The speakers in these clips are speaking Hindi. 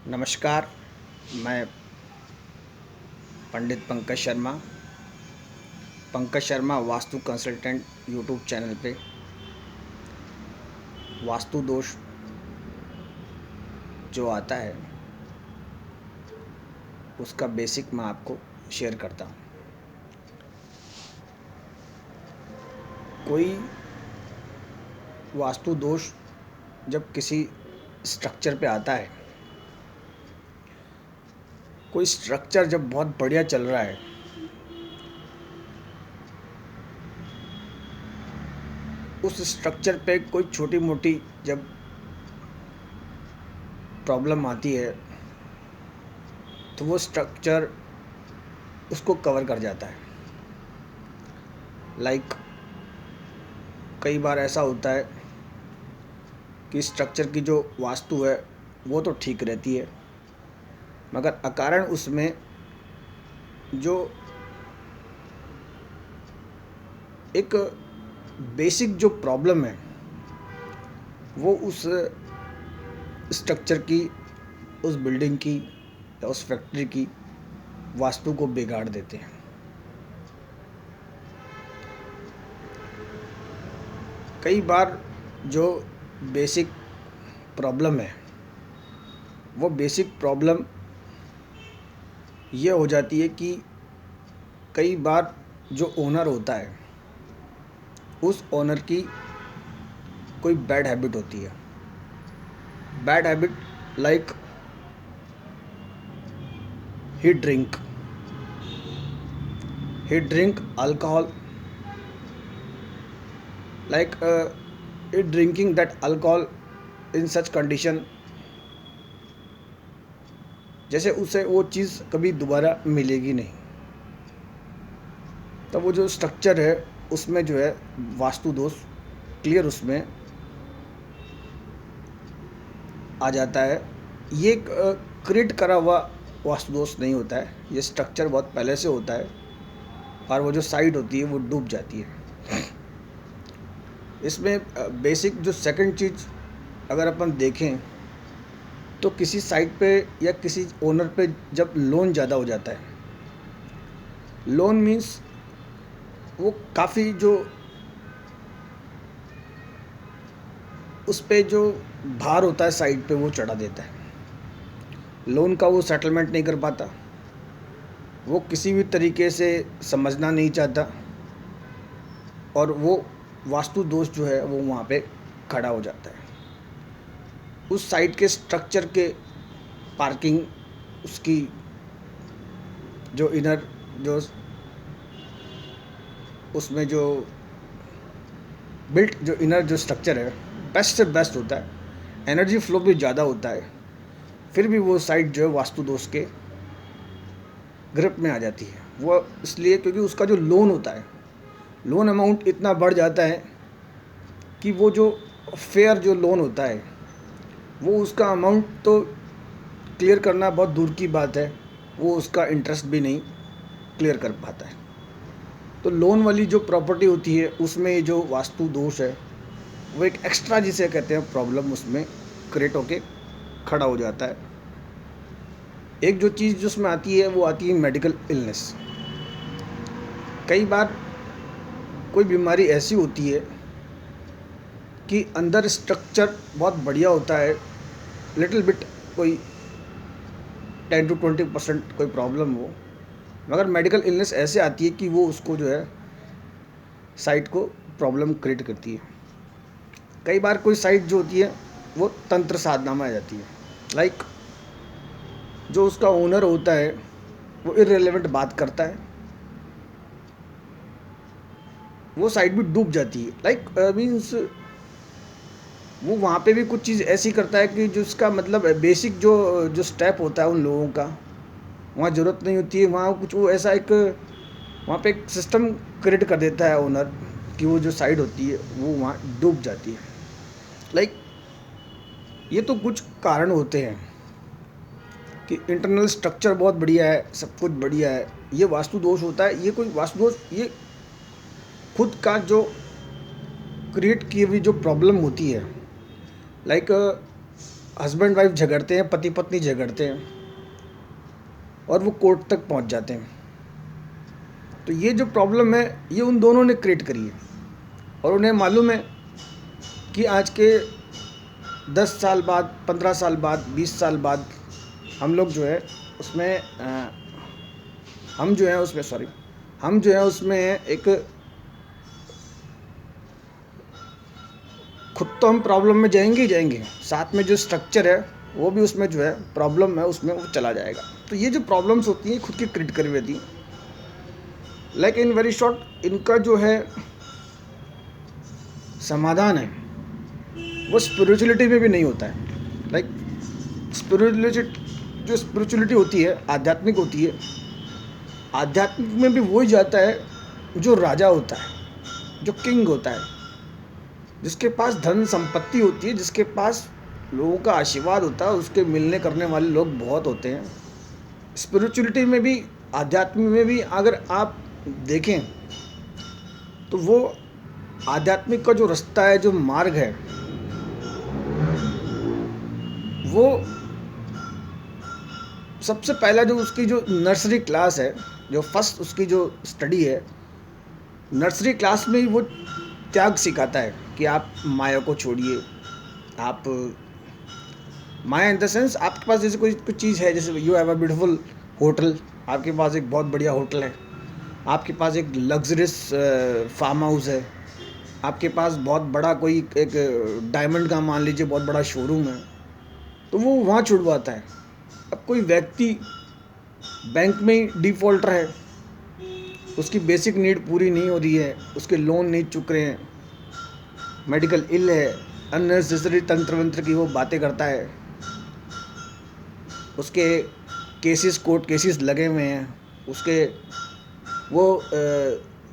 नमस्कार। मैं Pandit Pankaj Sharma vastu consultant YouTube channel पे वास्तु दोष जो आता है उसका बेसिक मैं आपको शेयर करता हूँ। कोई वास्तु दोष जब किसी स्ट्रक्चर पे आता है, कोई स्ट्रक्चर जब बहुत बढ़िया चल रहा है, उस स्ट्रक्चर पे कोई छोटी मोटी जब प्रॉब्लम आती है तो वो स्ट्रक्चर उसको कवर कर जाता है। कई बार ऐसा होता है कि स्ट्रक्चर की जो वास्तु है वो तो ठीक रहती है, मगर अकारण उसमें जो एक बेसिक जो प्रॉब्लम है वो उस स्ट्रक्चर की, उस बिल्डिंग की या उस फैक्ट्री की वास्तु को बिगाड़ देते हैं। कई बार जो बेसिक प्रॉब्लम है वो बेसिक प्रॉब्लम ये हो जाती है कि कई बार जो ओनर होता है उस ओनर की कोई बैड हैबिट होती है। Bad habit like he drink alcohol, like it drinking that alcohol in such condition, जैसे उसे वो चीज़ कभी दोबारा मिलेगी नहीं। तब वो जो स्ट्रक्चर है उसमें जो है वास्तु दोष क्लियर उसमें आ जाता है। ये क्रिएट करा हुआ वास्तु दोष नहीं होता है, ये स्ट्रक्चर बहुत पहले से होता है और वो जो साइड होती है वो डूब जाती है। इसमें बेसिक जो सेकंड चीज़ अगर अपन देखें तो किसी साइट पे या किसी ओनर पे जब लोन ज़्यादा हो जाता है, लोन मीन्स वो काफ़ी जो उस पे जो भार होता है साइट पे वो चढ़ा देता है। लोन का वो सेटलमेंट नहीं कर पाता, वो किसी भी तरीके से समझना नहीं चाहता और वो वास्तु दोष जो है वो वहाँ पे खड़ा हो जाता है। उस साइट के स्ट्रक्चर के पार्किंग, उसकी जो इनर जो उसमें जो बिल्ट जो इनर जो स्ट्रक्चर है बेस्ट से बेस्ट होता है, एनर्जी फ्लो भी ज़्यादा होता है, फिर भी वो साइट जो है वास्तु दोष के ग्रिप में आ जाती है। वो इसलिए क्योंकि उसका जो लोन होता है, लोन अमाउंट इतना बढ़ जाता है कि वो जो फेयर जो लोन होता है वो उसका अमाउंट तो क्लियर करना बहुत दूर की बात है, वो उसका इंटरेस्ट भी नहीं क्लियर कर पाता है। तो लोन वाली जो प्रॉपर्टी होती है उसमें जो वास्तु दोष है वो एक एक्स्ट्रा जिसे कहते हैं प्रॉब्लम उसमें क्रिएट होके खड़ा हो जाता है। एक जो चीज़ जिसमें आती है वो आती है मेडिकल इलनेस। कई बार कोई बीमारी ऐसी होती है कि अंदर स्ट्रक्चर बहुत बढ़िया होता है, लिटिल बिट कोई 10 to 20% कोई प्रॉब्लम हो, मगर मेडिकल इलनेस ऐसे आती है कि वो उसको जो है साइट को प्रॉब्लम क्रिएट करती है। कई बार कोई साइट जो होती है वो तंत्र साधना में आ जाती है, लाइक जो उसका ओनर होता है वो इररिलेवेंट बात करता है, वो साइट भी डूब जाती है। लाइक मीन्स वो वहाँ पे भी कुछ चीज़ ऐसी करता है कि जिसका मतलब बेसिक जो जो स्टेप होता है उन लोगों का वहाँ ज़रूरत नहीं होती है। वहाँ कुछ वो ऐसा एक वहाँ पे एक सिस्टम क्रिएट कर देता है ओनर कि वो जो साइड होती है वो वहाँ डूब जाती है। लाइक ये तो कुछ कारण होते हैं कि इंटरनल स्ट्रक्चर बहुत बढ़िया है, सब कुछ बढ़िया है, ये वास्तु दोष होता है। ये कोई वास्तु दोष, ये खुद का जो क्रिएट की हुई जो प्रॉब्लम होती है। लाइक हस्बैंड वाइफ झगड़ते हैं, पति पत्नी झगड़ते हैं और वो कोर्ट तक पहुंच जाते हैं। तो ये जो प्रॉब्लम है ये उन दोनों ने क्रिएट करी है और उन्हें मालूम है कि आज के 10 साल बाद, 15 साल बाद, 20 साल बाद हम लोग जो है उसमें हम जो है उसमें एक खुद तो हम प्रॉब्लम में जाएंगे ही जाएंगे, साथ में जो स्ट्रक्चर है वो भी उसमें जो है प्रॉब्लम है उसमें वो चला जाएगा। तो ये जो प्रॉब्लम्स होती हैं खुद की क्रिएट करी हुई होती हैं। लाइक इन वेरी शॉर्ट, इनका जो है समाधान है वो स्पिरिचुअलिटी में भी नहीं होता है। लाइक स्पिरिचुअलिटी होती है, आध्यात्मिक होती है, आध्यात्मिक में भी वही जाता है जो राजा होता है, जो किंग होता है, जिसके पास धन संपत्ति होती है, जिसके पास लोगों का आशीर्वाद होता है, उसके मिलने करने वाले लोग बहुत होते हैं। स्पिरिचुअलिटी में भी, आध्यात्मिक में भी अगर आप देखें तो वो आध्यात्मिक का जो रास्ता है, जो मार्ग है, वो सबसे पहला जो उसकी जो नर्सरी क्लास है, जो फर्स्ट उसकी जो स्टडी है, नर्सरी क्लास में ही वो त्याग सिखाता है कि आप माया को छोड़िए। आप माया इन द सेंस, आपके पास जैसे कोई कुछ चीज़ है, जैसे you have a beautiful hotel, आपके पास एक बहुत बढ़िया होटल है, आपके पास एक लग्जरियस फार्म हाउस है, आपके पास बहुत बड़ा कोई एक डायमंड का मान लीजिए बहुत बड़ा शोरूम है, तो वो वहाँ छुड़वाता है। अब कोई व्यक्ति बैंक में डिफ़ॉल्टर है, उसकी बेसिक नीड पूरी नहीं हो रही है, उसके लोन नहीं चुक रहे हैं, मेडिकल इल है, अननेसेसरी तंत्र वंत्र की वो बातें करता है, उसके केसेस, कोर्ट केसेस लगे हुए हैं, उसके वो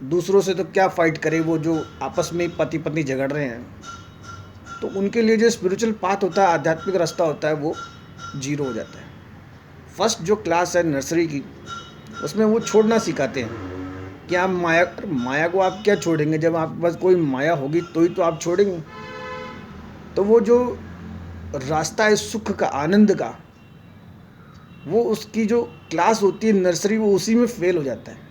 दूसरों से तो क्या फ़ाइट करे, वो जो आपस में पति पत्नी झगड़ रहे हैं, तो उनके लिए जो स्पिरिचुअल पाथ होता है, आध्यात्मिक रास्ता होता है, वो जीरो हो जाता है। फर्स्ट जो क्लास है नर्सरी की, उसमें वो छोड़ना सिखाते हैं कि आप माया को आप क्या छोड़ेंगे, जब आपके पास कोई माया होगी तो ही तो आप छोड़ेंगे। तो वो जो रास्ता है सुख का, आनंद का, वो उसकी जो क्लास होती है नर्सरी, वो उसी में फेल हो जाता है।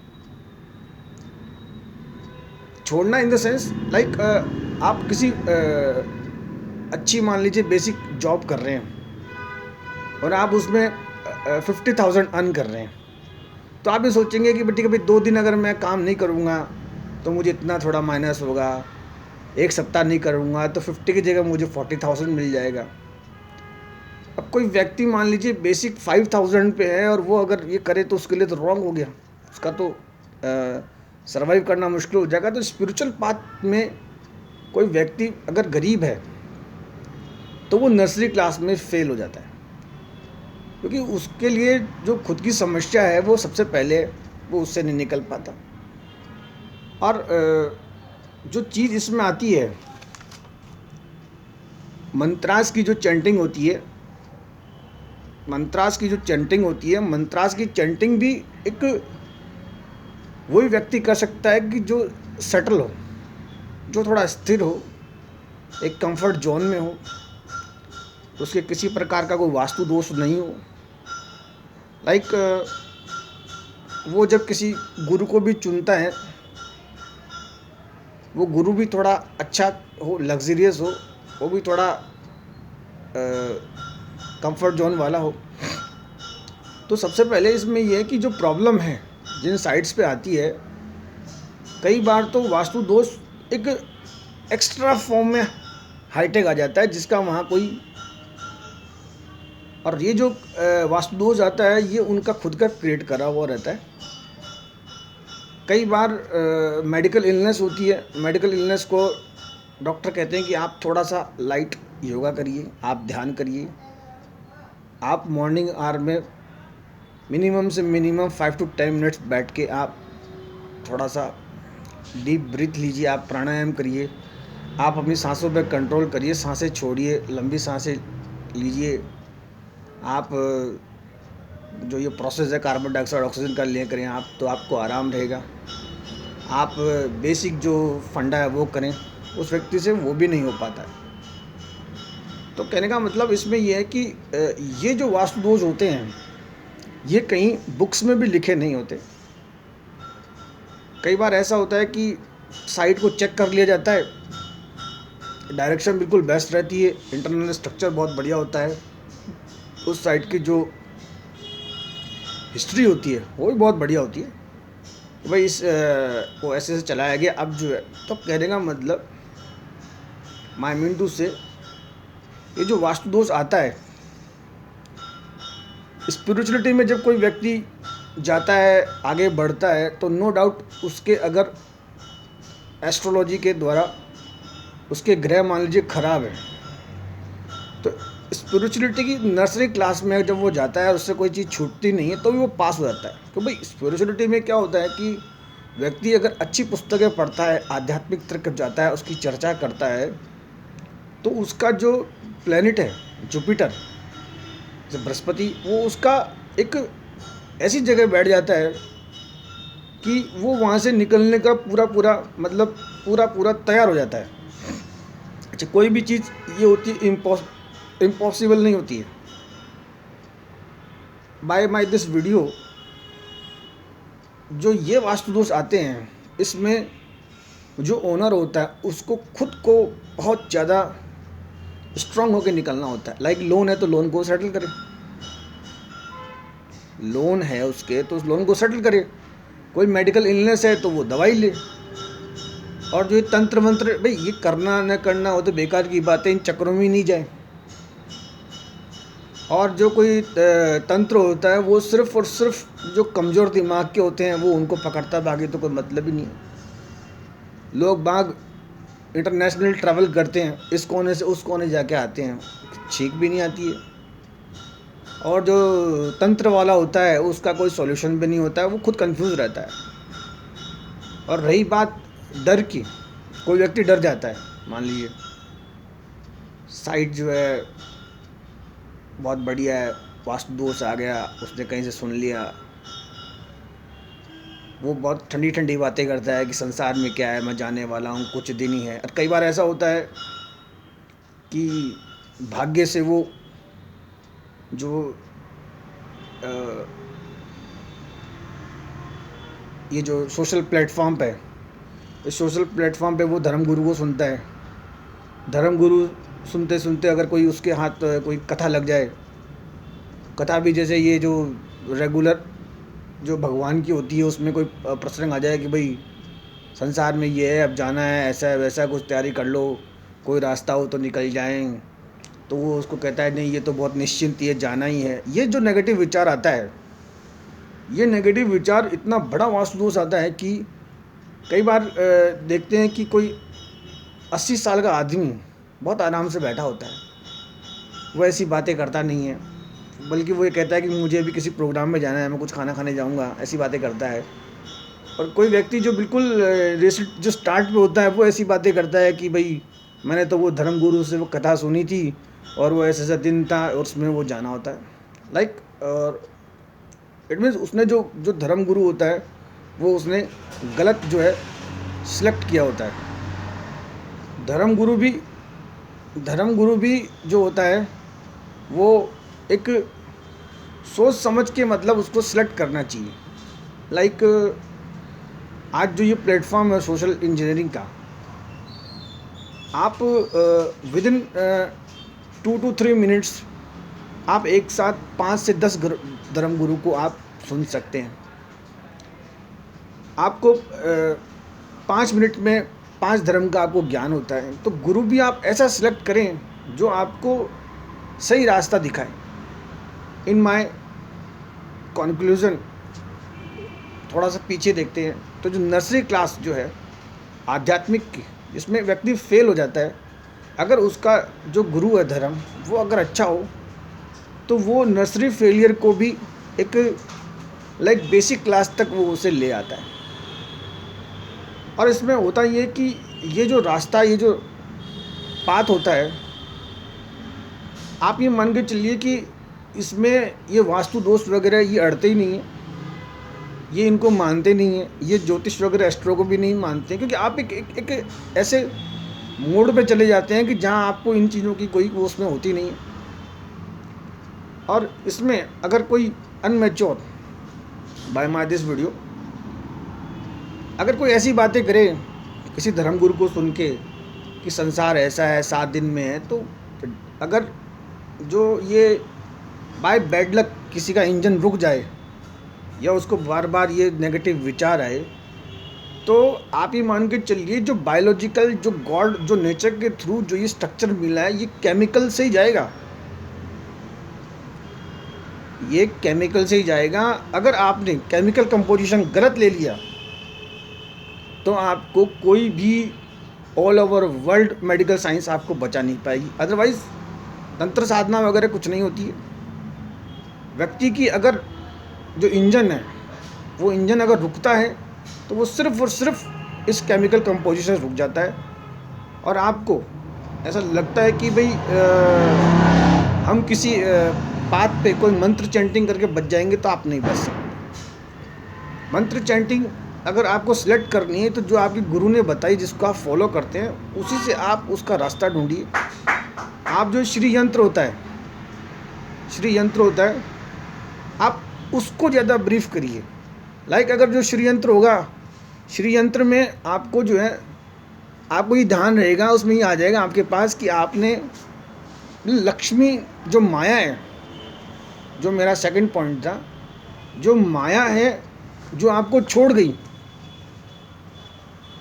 छोड़ना इन द सेंस लाइक आप किसी अच्छी मान लीजिए बेसिक जॉब कर रहे हैं और आप उसमें 50,000 अर्न कर रहे हैं, तो आप ये सोचेंगे कि ठीक है भाई 2 दिन अगर मैं काम नहीं करूँगा तो मुझे इतना थोड़ा माइनस होगा, 1 सप्ताह नहीं करूँगा तो 50 की जगह मुझे 40,000 मिल जाएगा। अब कोई व्यक्ति मान लीजिए बेसिक 5,000 पे है और वो अगर ये करे तो उसके लिए तो रॉन्ग हो गया, उसका तो सर्वाइव करना मुश्किल हो जाएगा। तो स्पिरिचुअल पाथ में कोई व्यक्ति अगर गरीब है तो वो नर्सरी क्लास में फेल हो जाता है, क्योंकि उसके लिए जो खुद की समस्या है वो सबसे पहले वो उससे नहीं निकल पाता। और जो चीज़ इसमें आती है, मंत्रास की जो चैंटिंग होती है, मंत्रास की चैंटिंग भी एक वही व्यक्ति कर सकता है कि जो सेटल हो, जो थोड़ा स्थिर हो, एक कंफर्ट जोन में हो, उसके किसी प्रकार का कोई वास्तु दोष नहीं हो। लाइक वो जब किसी गुरु को भी चुनता है, वो गुरु भी थोड़ा अच्छा हो, लग्जरियस हो, वो भी थोड़ा कंफर्ट जोन वाला हो। तो सबसे पहले इसमें यह है कि जो प्रॉब्लम है जिन साइट्स पे आती है, कई बार तो वास्तु दोष एक एक्स्ट्रा फॉर्म में हाईटेक आ जाता है जिसका वहाँ कोई, और ये जो वास्तु दोष आता है ये उनका खुद का क्रिएट करा हुआ रहता है। कई बार मेडिकल इलनेस होती है, मेडिकल इलनेस को डॉक्टर कहते हैं कि आप थोड़ा सा लाइट योगा करिए, आप ध्यान करिए, आप मॉर्निंग आवर में मिनिमम से मिनिमम 5 to 10 मिनट्स बैठ के आप थोड़ा सा डीप ब्रीथ लीजिए, आप प्राणायाम करिए, आप अपनी सांसों पे कंट्रोल करिए, सांसें छोड़िए, लंबी सांसें लीजिए, आप जो ये प्रोसेस है कार्बन डाइऑक्साइड ऑक्सीजन का ले करें आप, तो आपको आराम रहेगा। आप बेसिक जो फंडा है वो करें, उस व्यक्ति से वो भी नहीं हो पाता है। तो कहने का मतलब इसमें ये है कि ये जो वास्तु दोष होते हैं, ये कहीं बुक्स में भी लिखे नहीं होते। कई बार ऐसा होता है कि साइट को चेक कर लिया जाता है, डायरेक्शन बिल्कुल बेस्ट रहती है, इंटरनल स्ट्रक्चर बहुत बढ़िया होता है, उस साइट की जो हिस्ट्री होती है वो भी बहुत बढ़िया होती है, भाई इस को ऐसे से चलाया गया। अब जो है, तो कहने का मतलब माय मीन टू से, ये जो वास्तु दोष आता है, स्पिरिचुअलिटी में जब कोई व्यक्ति जाता है, आगे बढ़ता है, तो नो डाउट उसके अगर एस्ट्रोलॉजी के द्वारा उसके ग्रह मान लीजिए खराब है, तो स्पिरिचुअलिटी की नर्सरी क्लास में जब वो जाता है, उससे कोई चीज़ छूटती नहीं है, तो भी वो पास हो जाता है। तो भाई स्पिरिचुअलिटी में क्या होता है कि व्यक्ति अगर अच्छी पुस्तकें पढ़ता है, आध्यात्मिक तरफ जाता है, उसकी चर्चा करता है, तो उसका जो प्लैनेट है जुपिटर, जैसे बृहस्पति, वो उसका एक ऐसी जगह बैठ जाता है कि वो वहाँ से निकलने का पूरा तैयार हो जाता है। अच्छा, कोई भी चीज़ ये होती है इम्पॉसिबल नहीं होती है। बाय माई दिस वीडियो, जो ये वास्तु दोष आते हैं, इसमें जो ओनर होता है उसको खुद को बहुत ज़्यादा स्ट्रांग होकर निकलना होता है। लाइक लोन है तो लोन को सेटल करे, लोन है उसके तो उस लोन को सेटल करे, कोई मेडिकल इलनेस है तो वो दवाई ले। और जो ये तंत्र मंत्र, भाई ये करना न करना हो तो बेकार की बातें, इन चक्रों में नहीं जाए। और जो कोई तंत्र होता है वो सिर्फ और सिर्फ जो कमज़ोर दिमाग के होते हैं वो उनको पकड़ता है, बाकी तो कोई मतलब ही नहीं है। लोग बाग इंटरनेशनल ट्रैवल करते हैं, इस कोने से उस कोने जाके आते हैं, छींक भी नहीं आती है। और जो तंत्र वाला होता है उसका कोई सॉल्यूशन भी नहीं होता है, वो खुद कंफ्यूज रहता है। और रही बात डर की, कोई व्यक्ति डर जाता है, मान लीजिए साइट जो है बहुत बढ़िया है, वास्तु दोष आ गया, उसने कहीं से सुन लिया, वो बहुत ठंडी ठंडी बातें करता है कि संसार में क्या है, मैं जाने वाला हूँ, कुछ दिन ही है। और कई बार ऐसा होता है कि भाग्य से वो जो ये जो सोशल प्लेटफॉर्म पे, इस सोशल प्लेटफॉर्म पे वो धर्मगुरु को सुनता है। धर्मगुरु सुनते सुनते अगर कोई उसके हाथ कोई कथा लग जाए, कथा भी जैसे ये जो रेगुलर जो भगवान की होती है, उसमें कोई प्रसंग आ जाए कि भाई संसार में ये है, अब जाना है, ऐसा है वैसा, कुछ तैयारी कर लो, कोई रास्ता हो तो निकल जाएं, तो वो उसको कहता है नहीं ये तो बहुत निश्चिंत, ये जाना ही है। ये जो नेगेटिव विचार आता है, ये नेगेटिव विचार इतना बड़ा वास्तु दोष आता है कि कई बार देखते हैं कि कोई 80 साल का आदमी बहुत आराम से बैठा होता है, वो ऐसी बातें करता नहीं है, बल्कि वो ये कहता है कि मुझे भी किसी प्रोग्राम में जाना है, मैं कुछ खाना खाने जाऊंगा, ऐसी बातें करता है। और कोई व्यक्ति जो बिल्कुल जो स्टार्ट पे होता है, वो ऐसी बातें करता है कि भाई मैंने तो वो धर्मगुरु से वो कथा सुनी थी और वो ऐसा दिन था और उसमें वो जाना होता है। लाइक और इट मीन्स उसने जो धर्मगुरु होता है वो उसने गलत जो है सिलेक्ट किया होता है। धर्मगुरु भी जो होता है वो एक सोच समझ के मतलब उसको सिलेक्ट करना चाहिए। लाइक आज जो ये प्लेटफॉर्म है सोशल इंजीनियरिंग का, आप विद इन 2 to 3 मिनट्स आप एक साथ 5 से 10 धर्मगुरु को आप सुन सकते हैं। आपको 5 मिनट में 5 धर्म का आपको ज्ञान होता है। तो गुरु भी आप ऐसा सिलेक्ट करें जो आपको सही रास्ता दिखाए। इन माय कंक्लूजन थोड़ा सा पीछे देखते हैं, तो जो नर्सरी क्लास जो है आध्यात्मिक की, जिसमें व्यक्ति फेल हो जाता है, अगर उसका जो गुरु है धर्म वो अगर अच्छा हो तो वो नर्सरी फेलियर को भी एक लाइक बेसिक क्लास तक वो उसे ले आता है। और इसमें होता ये कि ये जो रास्ता, ये जो पाथ होता है, आप ये मान के चलिए कि इसमें ये वास्तु दोष वगैरह ये अड़ते ही नहीं है, ये इनको मानते नहीं हैं, ये ज्योतिष वगैरह एस्ट्रो को भी नहीं मानते, क्योंकि आप एक ऐसे मोड पे चले जाते हैं कि जहाँ आपको इन चीज़ों की कोई उसमें होती नहीं है। और इसमें अगर कोई unmature by my this video अगर कोई ऐसी बातें करे किसी धर्मगुरु को सुन के कि संसार ऐसा है 7 दिन में है, तो अगर जो ये बाय बैड लक किसी का इंजन रुक जाए या उसको बार बार ये नेगेटिव विचार आए, तो आप ये मान के चलिए जो बायोलॉजिकल जो गॉड जो नेचर के थ्रू जो ये स्ट्रक्चर मिला है, ये केमिकल से ही जाएगा, ये केमिकल से ही जाएगा। अगर आपने केमिकल कंपोजिशन गलत ले लिया तो आपको कोई भी all over world medical science आपको बचा नहीं पाएगी। अदरवाइज तंत्र साधना वगैरह कुछ नहीं होती है। व्यक्ति की अगर जो इंजन है वो इंजन अगर रुकता है तो वो सिर्फ और सिर्फ इस केमिकल कंपोजिशन से रुक जाता है, और आपको ऐसा लगता है कि भाई हम किसी पाथ पे कोई मंत्र चैंटिंग करके बच जाएंगे, तो आप नहीं बच सकते। मंत्र चैंटिंग अगर आपको सिलेक्ट करनी है तो जो आपके गुरु ने बताई जिसको आप फॉलो करते हैं उसी से आप उसका रास्ता ढूंढिए। आप जो श्री यंत्र होता है आप उसको ज़्यादा ब्रीफ करिए। लाइक अगर जो श्री यंत्र होगा, श्री यंत्र में आपको जो है आपको ये ध्यान रहेगा, उसमें ही आ जाएगा आपके पास कि आपने लक्ष्मी जो माया है, जो मेरा सेकंड पॉइंट था, जो माया है जो आपको छोड़ गई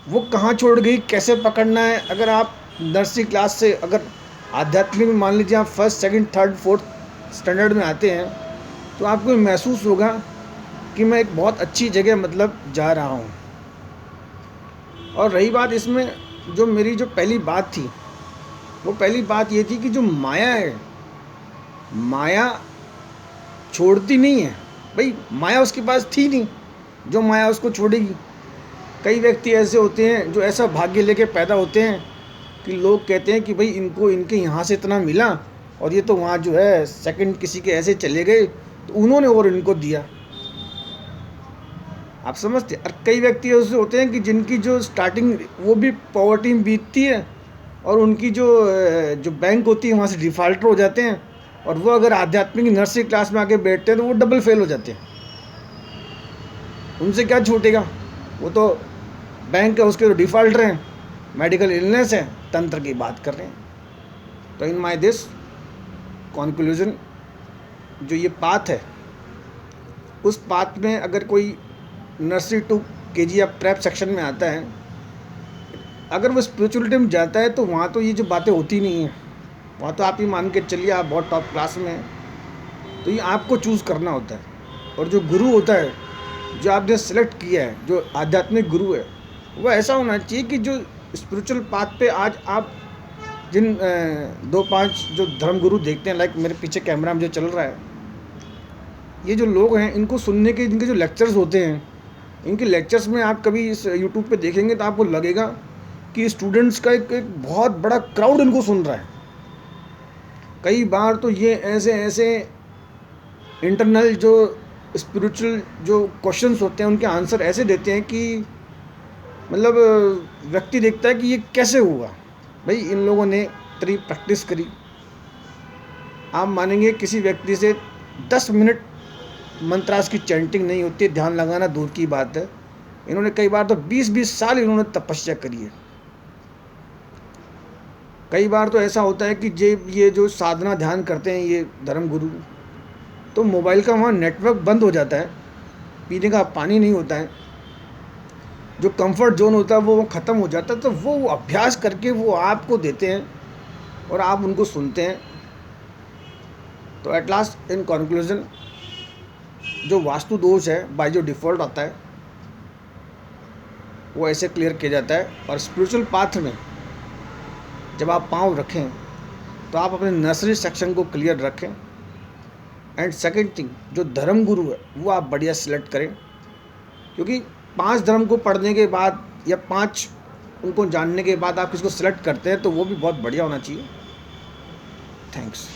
वो कहाँ छोड़ गई, कैसे पकड़ना है। अगर आप नर्सरी क्लास से अगर आध्यात्मिक में मान लीजिए आप first second third fourth standard में आते हैं तो आपको महसूस होगा कि मैं एक बहुत अच्छी जगह मतलब जा रहा हूँ। और रही बात इसमें जो मेरी जो पहली बात थी, वो पहली बात ये थी कि जो माया है, माया छोड़ती नहीं है भाई। माया उसके पास थी नहीं जो माया उसको छोड़ेगी। कई व्यक्ति ऐसे होते हैं जो ऐसा भाग्य लेके पैदा होते हैं कि लोग कहते हैं कि भाई इनको इनके यहाँ से इतना मिला और ये तो वहाँ जो है सेकंड किसी के ऐसे चले गए तो उन्होंने और इनको दिया। आप समझते। और कई व्यक्ति ऐसे होते हैं कि जिनकी जो स्टार्टिंग वो भी पॉवर्टी में बीतती है और उनकी जो बैंक होती है वहाँ से डिफ़ॉल्टर हो जाते हैं, और वो अगर आध्यात्मिक नर्सरी क्लास में आके बैठते हैं तो वो डबल फेल हो जाते हैं। उनसे क्या छूटेगा, वो तो बैंक है उसके तो डिफ़ॉल्टर हैं, मेडिकल इलनेस है, तंत्र की बात कर रहे हैं। तो इन माय दिस कंक्लूजन जो ये पाथ है, उस पाथ में अगर कोई नर्सरी टू केजी या प्रेप सेक्शन में आता है, अगर वो स्पिरिचुअलिटी में जाता है तो वहाँ तो ये जो बातें होती नहीं हैं। वहाँ तो आप ही मान के चलिए आप बहुत टॉप क्लास में हैं। तो ये आपको चूज़ करना होता है, और जो गुरु होता है जो आपने सेलेक्ट किया है, जो आध्यात्मिक गुरु है, वो ऐसा होना चाहिए कि जो स्पिरिचुअल पाथ पे आज आप जिन 2-5 जो धर्मगुरु देखते हैं, लाइक मेरे पीछे कैमरा में जो चल रहा है, ये जो लोग हैं इनको सुनने के इनके जो लेक्चर्स होते हैं, इनके लेक्चर्स में आप कभी इस यूट्यूब पे देखेंगे तो आपको लगेगा कि स्टूडेंट्स का एक बहुत बड़ा क्राउड इनको सुन रहा है। कई बार तो ये ऐसे इंटरनल जो स्पिरिचुअल जो क्वेश्चंस होते हैं उनके आंसर ऐसे देते हैं कि मतलब व्यक्ति देखता है कि ये कैसे हुआ। भाई इन लोगों ने इतनी प्रैक्टिस करी। आप मानेंगे किसी व्यक्ति से 10 मिनट मंत्रास की चैंटिंग नहीं होती, ध्यान लगाना दूर की बात है। इन्होंने कई बार तो 20-20 साल इन्होंने तपस्या करी है। कई बार तो ऐसा होता है कि ये जो साधना ध्यान करते हैं ये धर्मगुरु, तो मोबाइल का वहाँ नेटवर्क बंद हो जाता है, पीने का पानी नहीं होता है, जो कंफर्ट जोन होता है वो ख़त्म हो जाता है। तो वो अभ्यास करके वो आपको देते हैं और आप उनको सुनते हैं। तो एट लास्ट इन कंक्लूजन, जो वास्तु दोष है बाय जो डिफ़ॉल्ट आता है वो ऐसे क्लियर किया जाता है। और स्पिरिचुअल पाथ में जब आप पाँव रखें तो आप अपने नर्सरी सेक्शन को क्लियर रखें। एंड सेकंड थिंग, जो धर्म गुरु है वो आप बढ़िया सिलेक्ट करें, क्योंकि 5 धर्म को पढ़ने के बाद या 5 उनको जानने के बाद आप किसको सिलेक्ट करते हैं तो वो भी बहुत बढ़िया होना चाहिए। थैंक्स।